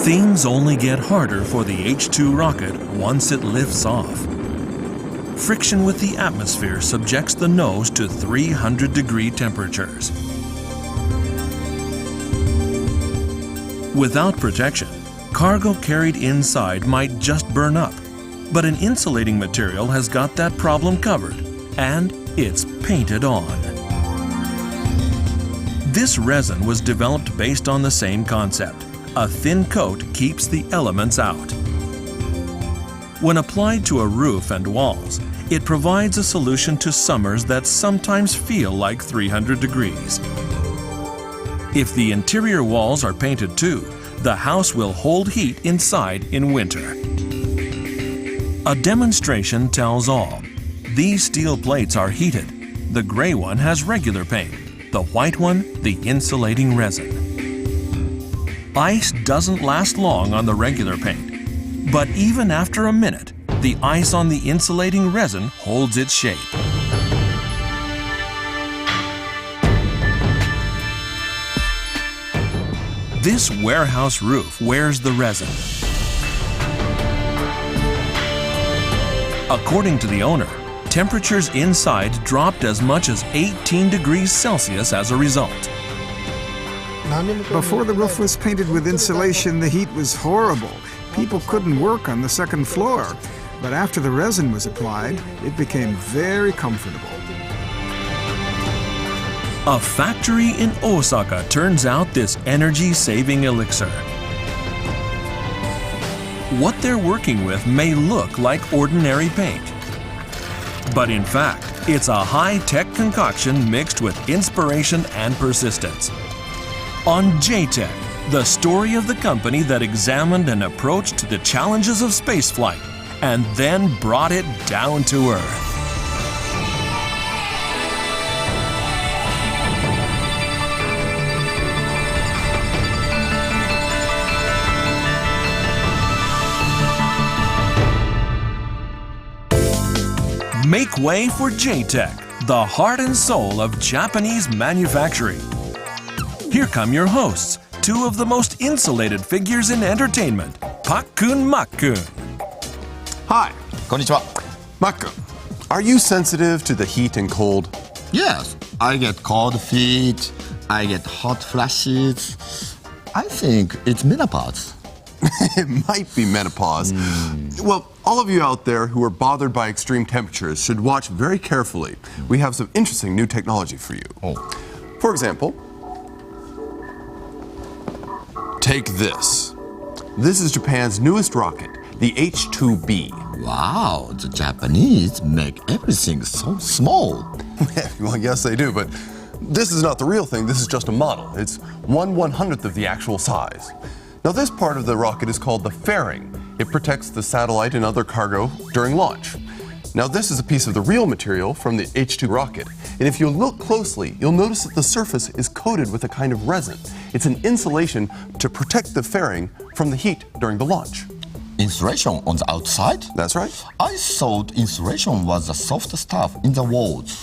Things only get harder for the H2 rocket once it lifts off. Friction with the atmosphere subjects the nose to 300-degree temperatures. Without protection, cargo carried inside might just burn up, but an insulating material has got that problem covered, and it's painted on. This resin was developed based on the same concept. A thin coat keeps the elements out. When applied to a roof and walls, it provides a solution to summers that sometimes feel like 300 degrees. If the interior walls are painted too, the house will hold heat inside in winter. A demonstration tells all. These steel plates are heated. The gray one has regular paint, the white one the insulating resin. Ice doesn't last long on the regular paint, but even after a minute, the ice on the insulating resin holds its shape. This warehouse roof wears the resin. According to the owner, temperatures inside dropped as much as 18 degrees Celsius as a result. Before the roof was painted with insulation, the heat was horrible. People couldn't work on the second floor. But after the resin was applied, it became very comfortable. A factory in Osaka turns out this energy-saving elixir. What they're working with may look like ordinary paint. But in fact, it's a high-tech concoction mixed with inspiration and persistence. On Nyk, the story of the company that examined and approached the challenges of spaceflight and then brought it down to Earth. Make way for Nyk, the heart and soul of Japanese manufacturing. Here come your hosts, two of the most insulated figures in entertainment, Pak-kun, Mak-kun. Hi, こんにちは。 Mak-kun. Are you sensitive to the heat and cold? Yes, I get cold feet, I get hot flashes. I think it's menopause. It might be menopause. Well, all of you out there who are bothered by extreme temperatures should watch very carefully. We have some interesting new technology for you. For example, take this. This is Japan's newest rocket, the H2B. Wow, the Japanese make everything so small. Well, yes, they do, but this is not the real thing. This is just a model. It's 1/100th of the actual size. Now, this part of the rocket is called the fairing. It protects the satellite and other cargo during launch. Now, this is a piece of the real material from the H2 rocket. And if you look closely, you'll notice that the surface is coated with a kind of resin. It's an insulation to protect the fairing from the heat during the launch. Insulation on the outside? That's right. I thought insulation was the soft stuff in the walls.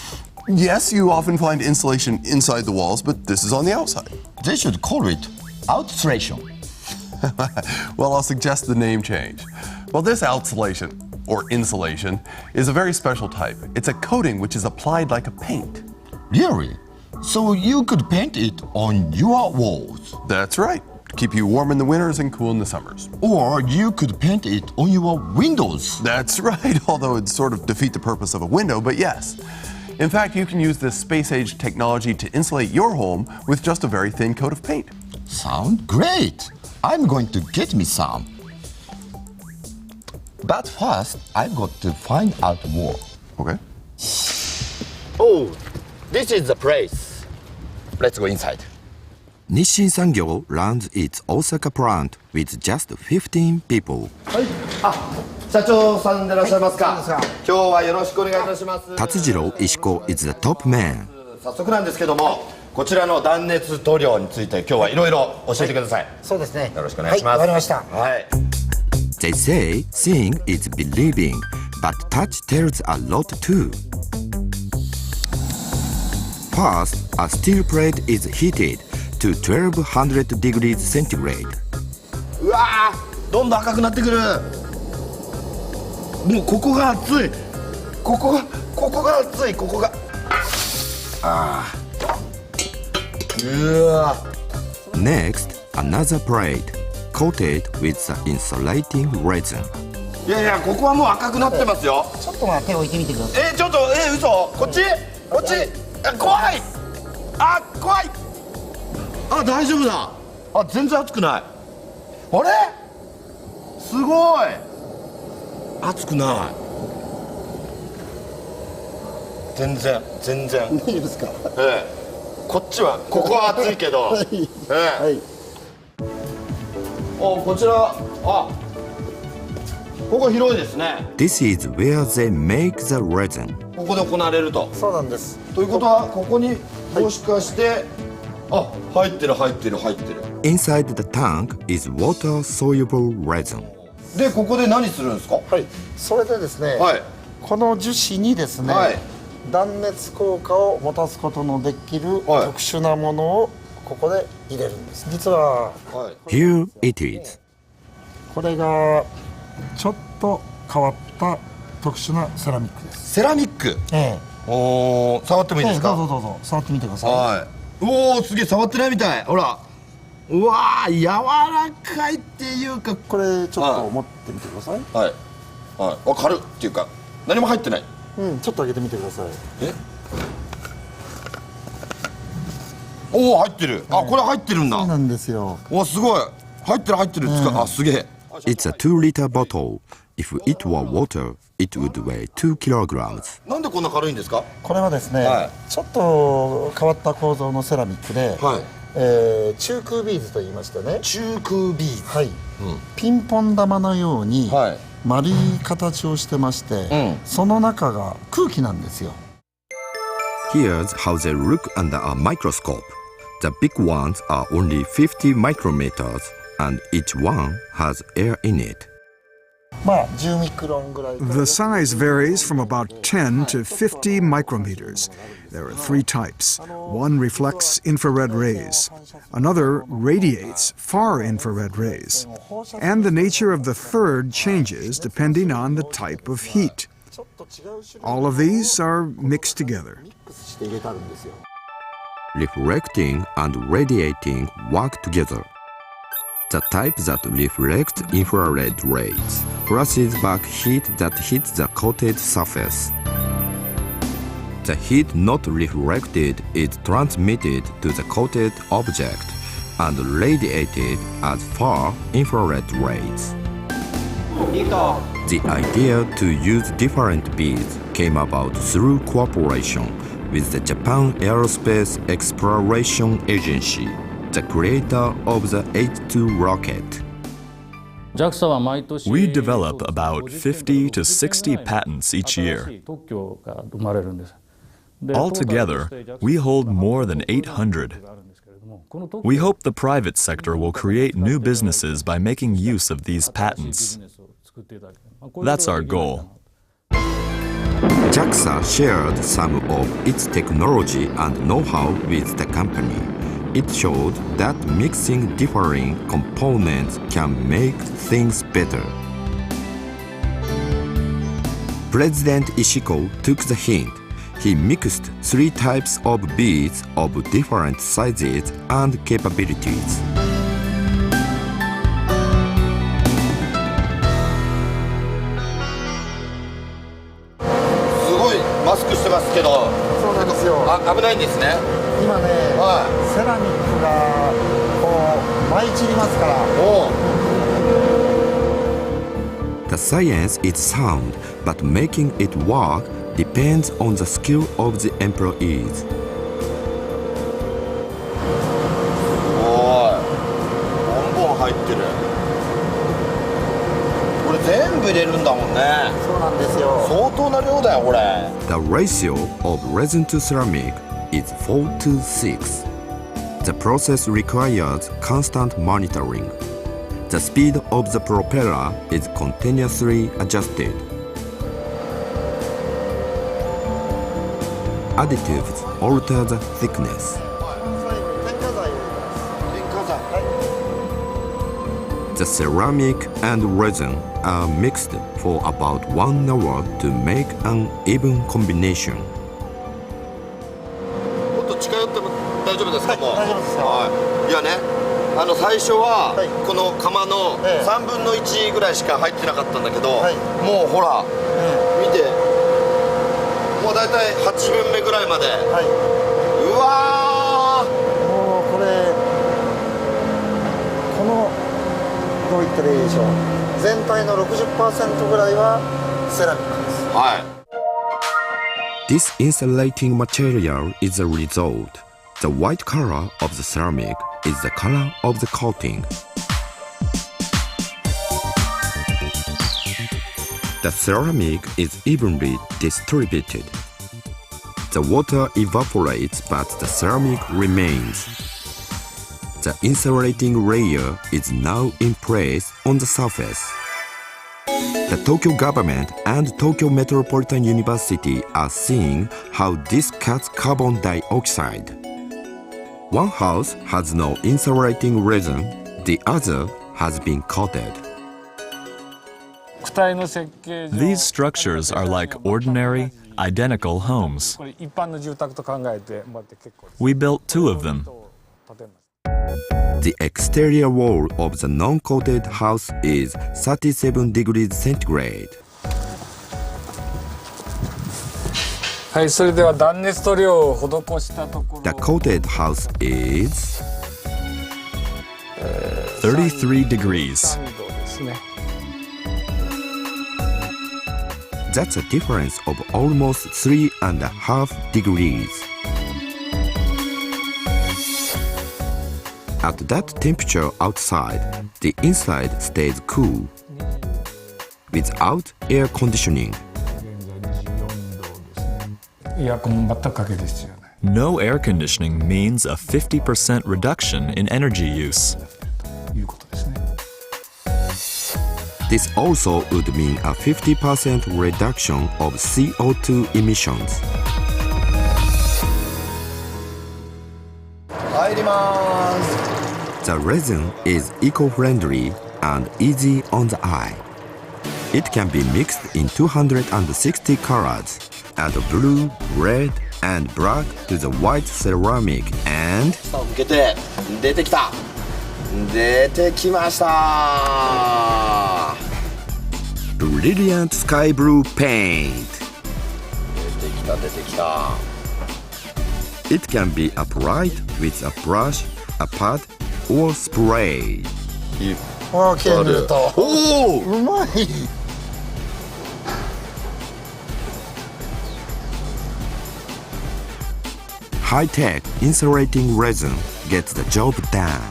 Yes, you often find insulation inside the walls, but this is on the outside. They should call it outsulation. Well, I'll suggest the name change. Well, this outsulation, or insulation, is a very special type. It's a coating which is applied like a paint. Really? So you could paint it on your walls? That's right. To keep you warm in the winters and cool in the summers. Or you could paint it on your windows? That's right, although it'd sort of defeat the purpose of a window, but yes. In fact, you can use this space-age technology to insulate your home with just a very thin coat of paint. Sound great! I'm going to get me some. But first, I've got to find out more. Okay. Oh, this is the place. Let's go inside. Nissin Sangyo runs its Osaka plant with just 15 people. 社長さんでいらっしゃいますか。今日はよろしくお願いいたします。 Tatsujiro Ishiko is the top man. 早速なんですけども、こちらの断熱塗料について今日はいろいろ教えてください。そうですね。よろしくお願いします。はい、わかりました。はい。 They say seeing is believing, but touch tells a lot too. First, a steel plate is heated. to 1200 degrees centigrade. うわー、どんどん赤くなってくる。もうここが熱い。ここが熱い。ここが。あー。うわ。Next, another plate coated with the insulating resin. いやいや、ここはもう赤くなってますよ。ちょっと手を置いてみてください。ちょっと、嘘。こっち。怖い。怖い。大丈夫だ。全然熱くない。あれ、すごい。熱くない。全然。大丈夫ですか。ここは熱いけど。はい。こちら、ここ広いですね。 This is where they make the resin. ここで行われると。そうなんです。ということは、ここにもしかして、入ってる。Inside the tank is water-soluble resin. で、ここで何するんですか？はい。それでですね、はい。この樹脂にですね、はい。断熱効果を持たすことのできるはい特殊なものをここで入れるんです。実ははい。 Here it is. これがちょっと変わった特殊なセラミックです。セラミック。触ってもいいですか？どうぞ触ってみてください。はい。おお、すげえ、触ってないみたい。ほら。うわー、柔らかいっていうか。これちょっと持ってみてください。はい。軽いっていうか、何も入ってない。ちょっと開けてみてください。おお、入ってる。これ入ってるんだ。そうなんですよ。すごい。入ってる。すげえ。It's a 2-liter bottle. If it were water, it would weigh 2 kilograms. なんでこんな軽いんですか？これはですね、はいちょっと変わった構造のセラミックで、はい。中空ビーズと言いましてね、中空ビーズ。はい、ピンポン玉のようにはい。丸い形をしてまして、その中が空気なんですよ。 Here's how they look under a microscope. The big ones are only 50 micrometers, and each one has air in it. 10ミクロンぐらい。 The size varies from about 10 to 50 micrometers. There are three types. One reflects infrared rays. Another radiates far infrared rays. And the nature of the third changes depending on the type of heat. All of these are mixed together. ミックスして入れてあるんですよ。 Reflecting and radiating work together. The type that reflects infrared rays flashes back heat that hits the coated surface. The heat not reflected is transmitted to the coated object and radiated as far infrared rays. The idea to use different beads came about through cooperation with the Japan Aerospace Exploration Agency, the creator of the H2 rocket. We develop about 50 to 60 patents each year. Altogether, we hold more than 800. We hope the private sector will create new businesses by making use of these patents. That's our goal. JAXA shared some of its technology and know-how with the company. It showed that mixing differing components can make things better. President Ishiko took the hint. He mixed 3 types of beads of different sizes and capabilities. すごいマスクしてますけど、そうなんですよ。危ないんですね。今ね、セラミックがこう舞い散りますから。The science is sound, but making it work depends on the skill of the employees. ボンボン入ってる。これ全部入れるんだもんね。そうなんですよ。相当な量だよこれ。 The ratio of resin to ceramic is 4 to 6. The process requires constant monitoring. The speed of the propeller is continuously adjusted. Additives alter the thickness. The ceramic and resin are mixed for about 1 hour to make an even combination. もっと近寄っても大丈夫ですか？もう大丈夫ですよ。はい。いやね、最初ははいこの釜のええ3分の1ぐらいしか入ってなかったんだけど、はいもうほら見て、もうだいたい8分目ぐらいまで。はい。うわもうこれこのどう言ったらいいでしょう。全体の 60% ぐらいはセラミックです。ー。はい。 This insulating material is a result. The white color of the ceramic is the color of the coating. The ceramic is evenly distributed. The water evaporates, but the ceramic remains. The insulating layer is now in place on the surface. The Tokyo government and Tokyo Metropolitan University are seeing how this cuts carbon dioxide. One house has no insulating resin, the other has been coated. These structures are like ordinary, identical homes. We built 2 of them. The exterior wall of the non-coated house is 37 degrees centigrade. はい、それでは断熱塗料を施したところ The coated house is 33 degrees. 3度ですね。 That's a difference of almost 3.5 degrees. At that temperature outside, the inside stays cool. Without air conditioning, エアコン全くかける必要ない。 No air conditioning means a 50% reduction in energy use. ということですね。 this also would mean a 50% reduction of CO2 emissions. 入りまーす。 The resin is eco-friendly and easy on the eye. It can be mixed in 260 colors. Add blue, red, and black to the white ceramic and 下を向けて出てきた。出てきました。 brilliant sky blue paint. 出てきた出てきた。 It can be applied with a brush, a pad, or spray. わあ、綺麗に塗れた。おお。うまい。 High-tech insulating resin gets the job done.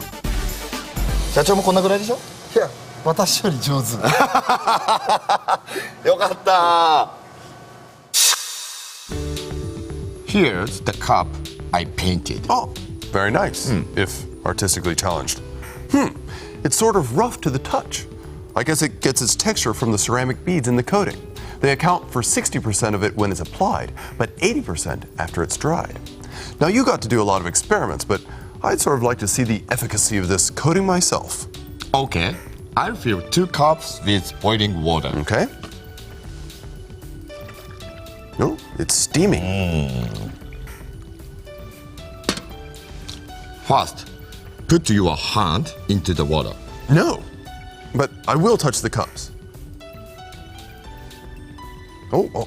社長もこんなぐらいでしょ。いや、私より上手。よかった。 Here's the cup I painted. Oh, very nice, if artistically challenged. It's sort of rough to the touch. I guess it gets its texture from the ceramic beads in the coating. They account for 60% of it when it's applied, but 80% after it's dried. Now, you got to do a lot of experiments, but I'd sort of like to see the efficacy of this coating myself. Okay, I'll fill 2 cups with boiling water. Okay? No, it's steaming. First, put your hand into the water. No, but I will touch the cups. Oh,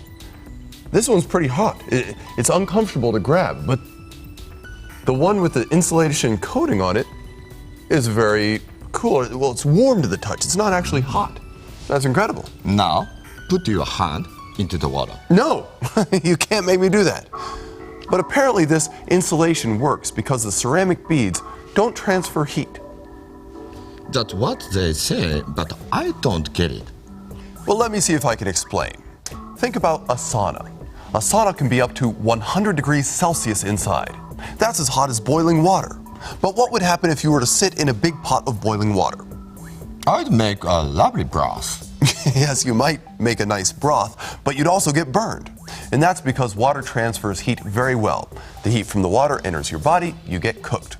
this one's pretty hot. It's uncomfortable to grab, but the one with the insulation coating on it is very cool. Well, it's warm to the touch. It's not actually hot. That's incredible. Now, put your hand into the water. No, you can't make me do that. But apparently this insulation works because the ceramic beads don't transfer heat. That's what they say, but I don't get it. Well, let me see if I can explain. Think about a sauna. A sauna can be up to 100 degrees Celsius inside. That's as hot as boiling water. But what would happen if you were to sit in a big pot of boiling water? I'd make a lovely broth. Yes, you might make a nice broth, but you'd also get burned. And that's because water transfers heat very well. The heat from the water enters your body, you get cooked.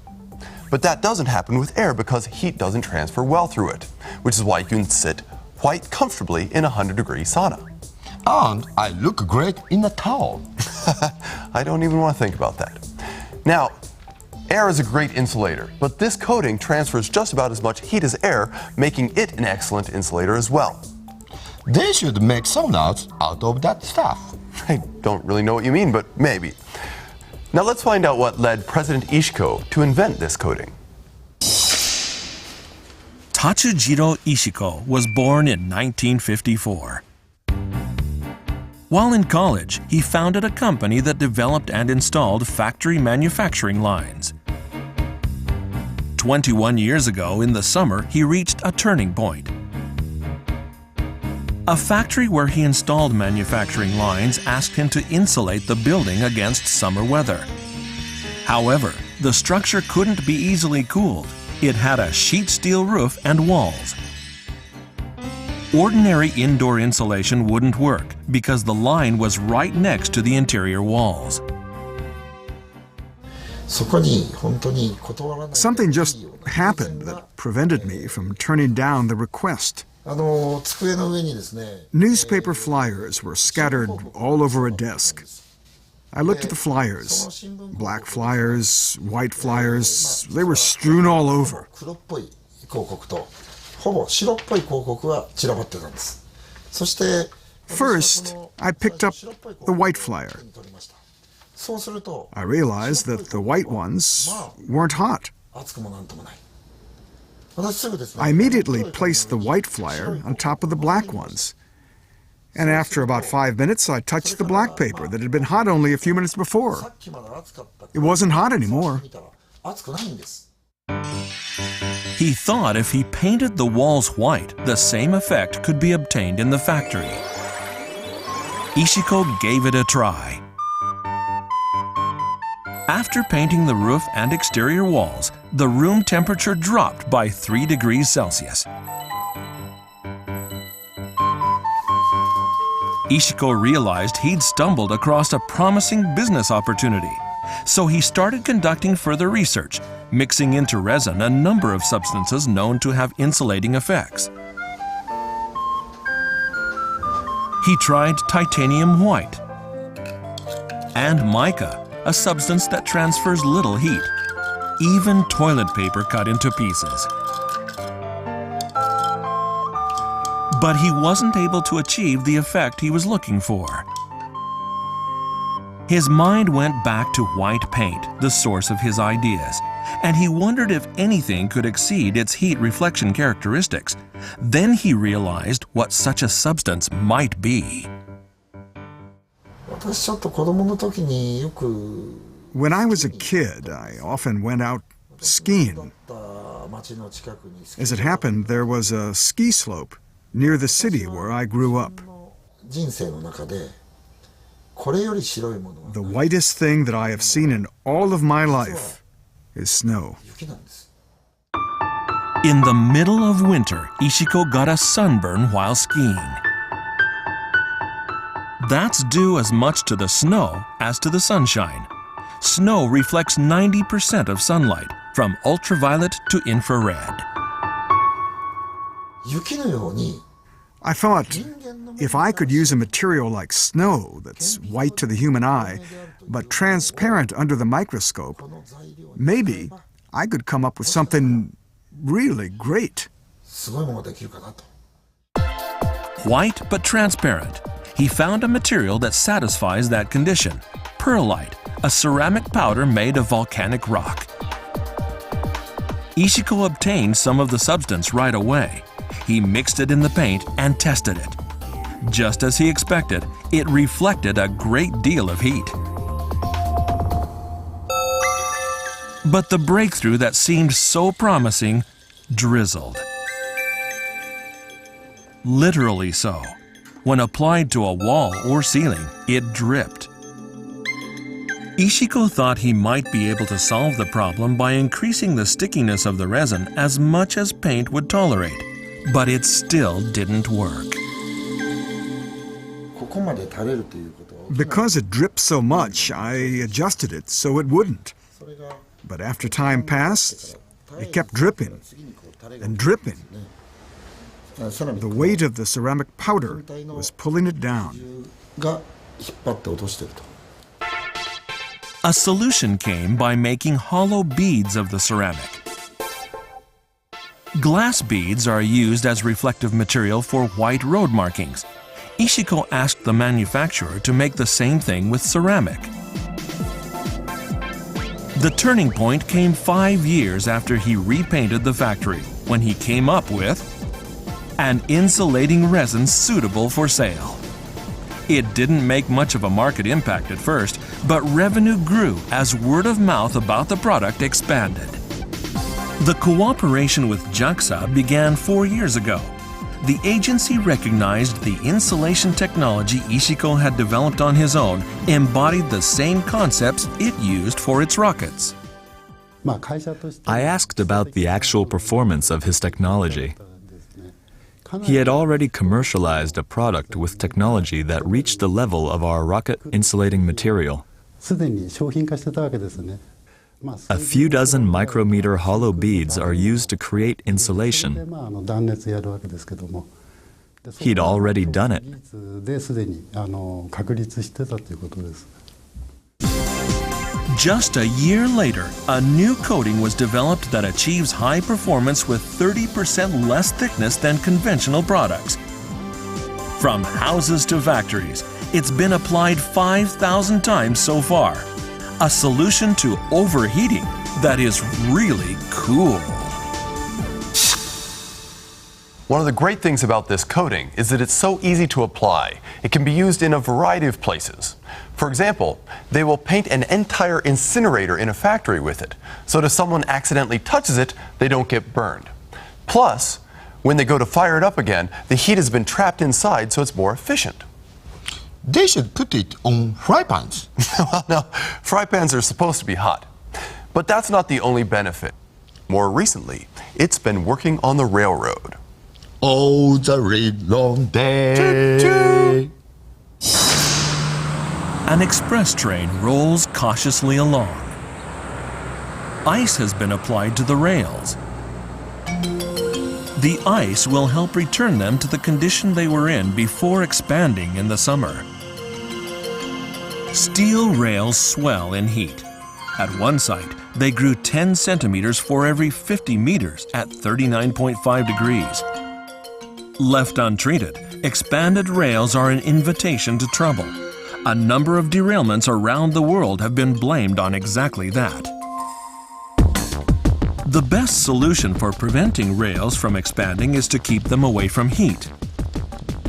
But that doesn't happen with air because heat doesn't transfer well through it. which is why you can sit quite comfortably in a 100-degree sauna. And I look great in a towel. I don't even want to think about that. Now, air is a great insulator, but this coating transfers just about as much heat as air, making it an excellent insulator as well. They should make saunas out of that stuff. I don't really know what you mean, but maybe. Now let's find out what led President Ishiko to invent this coating. Tatsujiro Ishiko was born in 1954. While in college, he founded a company that developed and installed factory manufacturing lines. 21 years ago, in the summer, he reached a turning point. A factory where he installed manufacturing lines asked him to insulate the building against summer weather. However, the structure couldn't be easily cooled. It had a sheet steel roof and walls. Ordinary indoor insulation wouldn't work because the line was right next to the interior walls. Something just happened that prevented me from turning down the request. Newspaper flyers were scattered all over a desk. I looked at the flyers. Black flyers, white flyers, they were strewn all over. First, I picked up the white flyer. I realized that the white ones weren't hot. I immediately placed the white flyer on top of the black ones. And after about 5 minutes, I touched the black paper that had been hot only a few minutes before. It wasn't hot anymore. He thought if he painted the walls white, the same effect could be obtained in the factory. Ishiko gave it a try. After painting the roof and exterior walls, the room temperature dropped by 3 degrees Celsius. Ishiko realized he'd stumbled across a promising business opportunity. So he started conducting further research, mixing into resin a number of substances known to have insulating effects. He tried titanium white and mica, a substance that transfers little heat, even toilet paper cut into pieces. But he wasn't able to achieve the effect he was looking for. His mind went back to white paint, the source of his ideas, and he wondered if anything could exceed its heat reflection characteristics. Then he realized what such a substance might be. When I was a kid, I often went out skiing. As it happened, there was a ski slope near the city where I grew up. The whitest thing that I have seen in all of my life is snow. In the middle of winter, Ishiko got a sunburn while skiing. That's due as much to the snow as to the sunshine. Snow reflects 90% of sunlight, from ultraviolet to infrared. I thought, if I could use a material like snow that's white to the human eye, but transparent under the microscope, maybe I could come up with something really great. White but transparent, he found a material that satisfies that condition: perlite, a ceramic powder made of volcanic rock. Ishiko obtained some of the substance right away. He mixed it in the paint and tested it. Just as he expected, it reflected a great deal of heat. But the breakthrough that seemed so promising drizzled. Literally so. When applied to a wall or ceiling, it dripped. Ishiko thought he might be able to solve the problem by increasing the stickiness of the resin as much as paint would tolerate, but it still didn't work. Because it dripped so much, I adjusted it so it wouldn't. But after time passed, it kept dripping and dripping. The weight of the ceramic powder was pulling it down. が引っ張って落としていると。 A solution came by making hollow beads of the ceramic. Glass beads are used as reflective material for white road markings. Ishiko asked the manufacturer to make the same thing with ceramic. The turning point came 5 years after he repainted the factory, when he came up with an insulating resin suitable for sale. It didn't make much of a market impact at first, but revenue grew as word of mouth about the product expanded. The cooperation with JAXA began 4 years ago. The agency recognized the insulation technology Ishiko had developed on his own embodied the same concepts it used for its rockets. I asked about the actual performance of his technology. He had already commercialized a product with technology that reached the level of our rocket insulating material. A few dozen micrometer hollow beads are used to create insulation. He'd already done it. Just a year later, a new coating was developed that achieves high performance with 30% less thickness than conventional products. From houses to factories, it's been applied 5,000 times so far. A solution to overheating that is really cool. One of the great things about this coating is that it's so easy to apply. It can be used in a variety of places. For example, they will paint an entire incinerator in a factory with it, so that if someone accidentally touches it, they don't get burned. Plus, when they go to fire it up again, the heat has been trapped inside, so it's more efficient. They should put it on fry pans. Well, no, fry pans are supposed to be hot. But that's not the only benefit. More recently, it's been working on the railroad. All the long day. Choo-choo. An express train rolls cautiously along. Ice has been applied to the rails. The ice will help return them to the condition they were in before expanding in the summer. Steel rails swell in heat. At one site, they grew 10 centimeters for every 50 meters at 39.5 degrees. Left untreated, expanded rails are an invitation to trouble. A number of derailments around the world have been blamed on exactly that. The best solution for preventing rails from expanding is to keep them away from heat.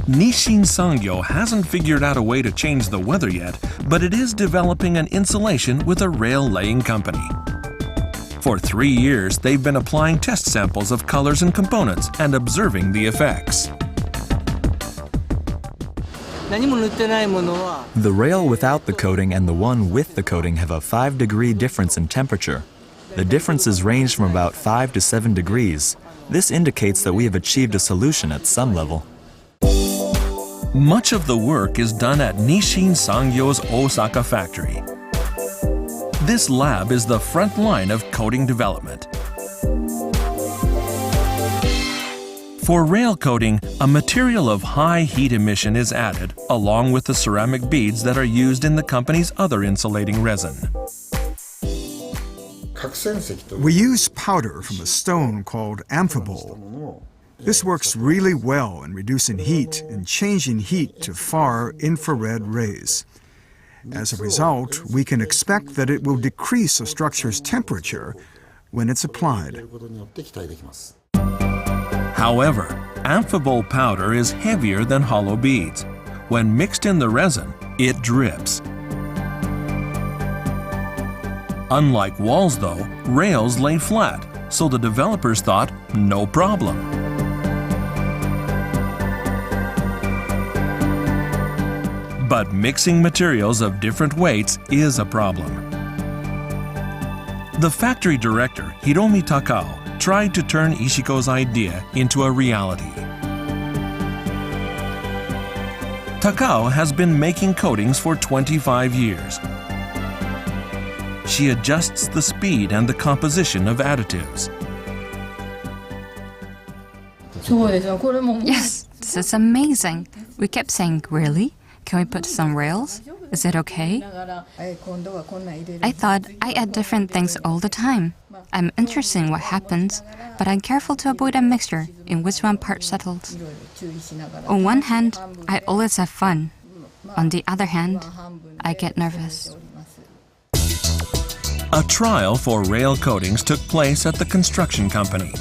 Nishin Sangyo hasn't figured out a way to change the weather yet, but it is developing an insulation with a rail-laying company. For 3 years, they've been applying test samples of colors and components and observing the effects. The rail without the coating and the one with the coating have a 5-degree difference in temperature. The differences range from about 5 to 7 degrees. This indicates that we have achieved a solution at some level. Much of the work is done at Nishin Sangyo's Osaka factory. This lab is the front line of coating development. For rail coating, a material of high heat emission is added, along with the ceramic beads that are used in the company's other insulating resin. We use powder from a stone called amphibole. This works really well in reducing heat and changing heat to far infrared rays. As a result, we can expect that it will decrease a structure's temperature when it's applied. However, amphibole powder is heavier than hollow beads. When mixed in the resin, it drips. Unlike walls, though, rails lay flat, so the developers thought, no problem. But mixing materials of different weights is a problem. The factory director, Hiromi Takao, tried to turn Ishiko's idea into a reality. Takao has been making coatings for 25 years. She adjusts the speed and the composition of additives. Yes, this is amazing. We kept saying, really? Can we put some rails? Is it okay? I thought I add different things all the time. I'm interested in what happens, but I'm careful to avoid a mixture in which one part settles. On one hand, I always have fun. On the other hand, I get nervous. A trial for rail coatings took place at the construction company.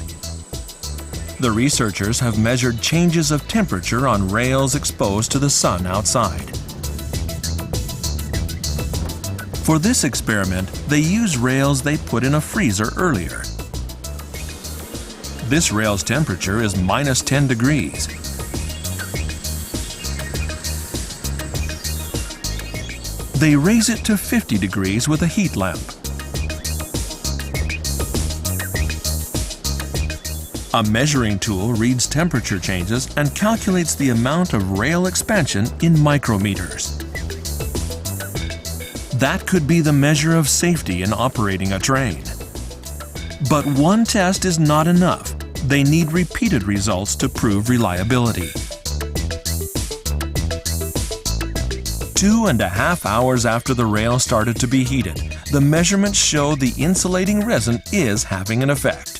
The researchers have measured changes of temperature on rails exposed to the sun outside. For this experiment, they use rails they put in a freezer earlier. This rail's temperature is minus 10 degrees. They raise it to 50 degrees with a heat lamp. A measuring tool reads temperature changes and calculates the amount of rail expansion in micrometers. That could be the measure of safety in operating a train. But one test is not enough. They need repeated results to prove reliability. 2.5 hours after the rail started to be heated, the measurements show the insulating resin is having an effect.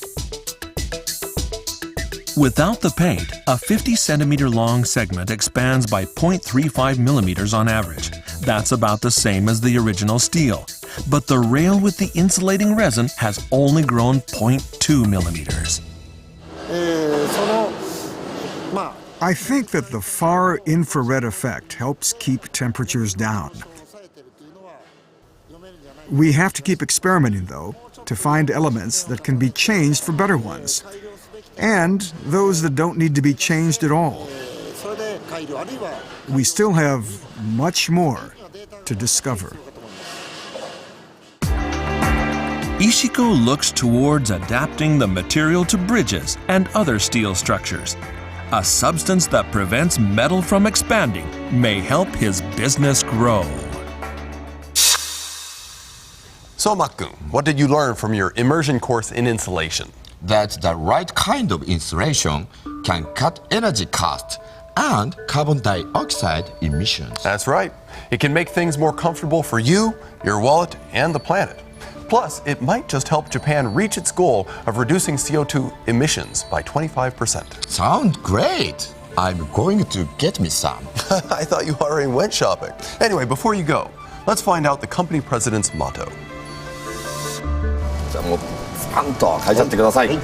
Without the paint, a 50-centimeter long segment expands by 0.35 millimeters on average. That's about the same as the original steel. But the rail with the insulating resin has only grown 0.2 millimeters. I think that the far infrared effect helps keep temperatures down. We have to keep experimenting, though, to find elements that can be changed for better ones, and those that don't need to be changed at all. We still have much more to discover. Ishiko looks towards adapting the material to bridges and other steel structures. A substance that prevents metal from expanding may help his business grow. So, Mak-kun, what did you learn from your immersion course in insulation? That the right kind of insulation can cut energy cost and carbon dioxide emissions. That's right. It can make things more comfortable for you, your wallet, and the planet. Plus, it might just help Japan reach its goal of reducing CO2 emissions by 25%. Sound great! I'm going to get me some. I thought you already went shopping. Anyway, before you go, let's find out the company president's motto. じゃあもうスパンと書いちゃってください。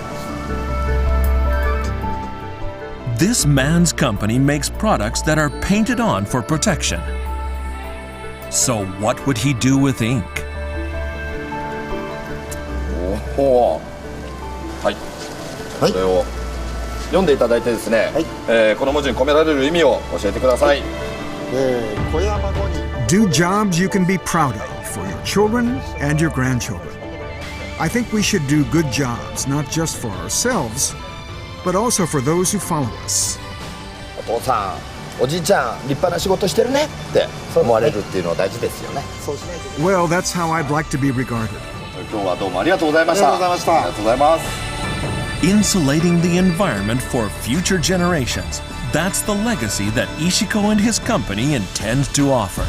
This man's company makes products that are painted on for protection. So what would he do with ink? おーはい、これを読んでいただいてですね、この文字に込められる意味を教えてください。小山語に Do jobs you can be proud of for your children and your grandchildren. I think we should do good jobs, not just for ourselves, but also for those who follow us. お父さん、おじいちゃん、立派な仕事してるねって思われるっていうのは大事ですよね。 Well, that's how I'd like to be regarded. 今日はどうもありがとうございました。ありがとうございます。 Insulating the environment for future generations. That's the legacy that Ishiko and his company intend to offer.